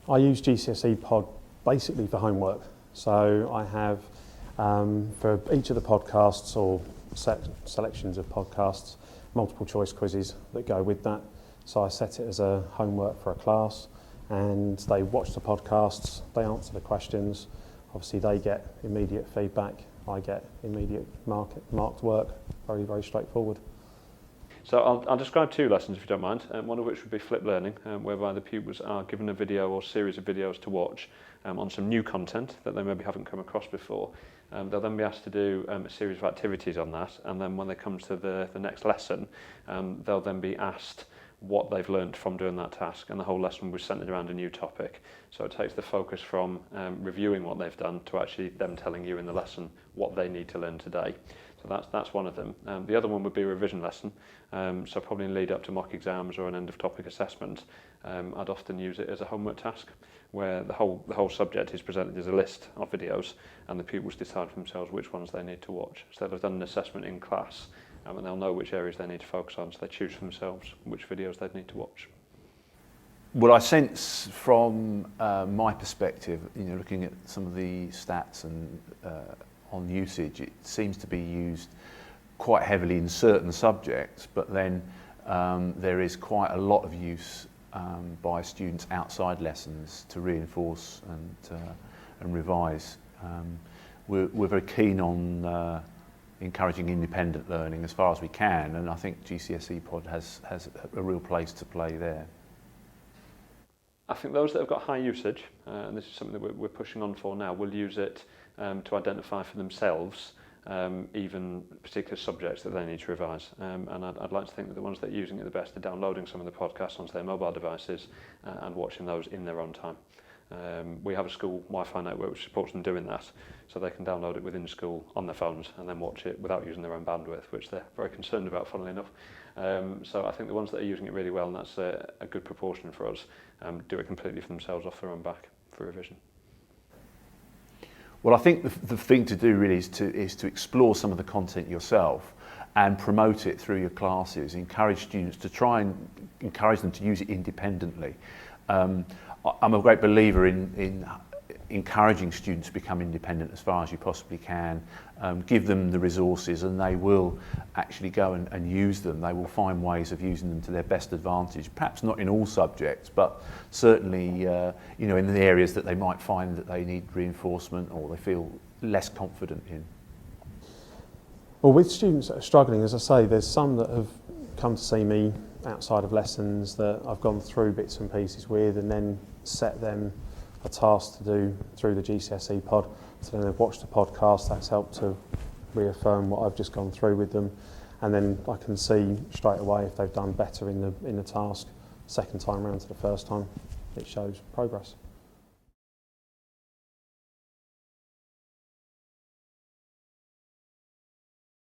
I use GCSEPod basically for homework. So I have, for each of the podcasts or selections of podcasts, multiple choice quizzes that go with that. So I set it as a homework for a class, and they watch the podcasts, they answer the questions. Obviously they get immediate feedback, I get immediate marked work, very, very straightforward. So I'll describe two lessons if you don't mind, one of which would be flipped learning, whereby the pupils are given a video or series of videos to watch on some new content that they maybe haven't come across before. They'll then be asked to do a series of activities on that, and then when they come to the next lesson, they'll then be asked what they've learned from doing that task, and the whole lesson will be centred around a new topic. So it takes the focus from reviewing what they've done to actually them telling you in the lesson what they need to learn today. So that's one of them. The other one would be a revision lesson, so probably in lead up to mock exams or an end of topic assessment. I'd often use it as a homework task, where the whole subject is presented as a list of videos, and the pupils decide for themselves which ones they need to watch. So they've done an assessment in class, and they'll know which areas they need to focus on, so they choose for themselves which videos they need to watch. Well, I sense from my perspective, looking at some of the stats and on usage, it seems to be used quite heavily in certain subjects, but then there is quite a lot of use by students outside lessons to reinforce and revise. We're very keen on encouraging independent learning as far as we can, and I think GCSEPod has a real place to play there. I think those that have got high usage, and this is something that we're pushing on for now, will use it to identify for themselves even particular subjects that they need to revise. And I'd like to think that the ones that are using it the best are downloading some of the podcasts onto their mobile devices and watching those in their own time. We have a school Wi-Fi network which supports them doing that, so they can download it within school on their phones and then watch it without using their own bandwidth, which they're very concerned about, funnily enough. So I think the ones that are using it really well, and that's a good proportion for us, do it completely for themselves off their own back for revision. Well, I think the thing to do really is to explore some of the content yourself and promote it through your classes. Encourage students to try and encourage them to use it independently. I'm a great believer in encouraging students to become independent as far as you possibly can. Give them the resources and they will actually go and use them. They will find ways of using them to their best advantage, perhaps not in all subjects, but certainly in the areas that they might find that they need reinforcement or they feel less confident in. Well, with students that are struggling, as I say, there's some that have come to see me outside of lessons that I've gone through bits and pieces with and then set them a task to do through the GCSEPod. So then they've watched the podcast, that's helped to reaffirm what I've just gone through with them, and then I can see straight away if they've done better in the task second time round to the first time. It shows progress.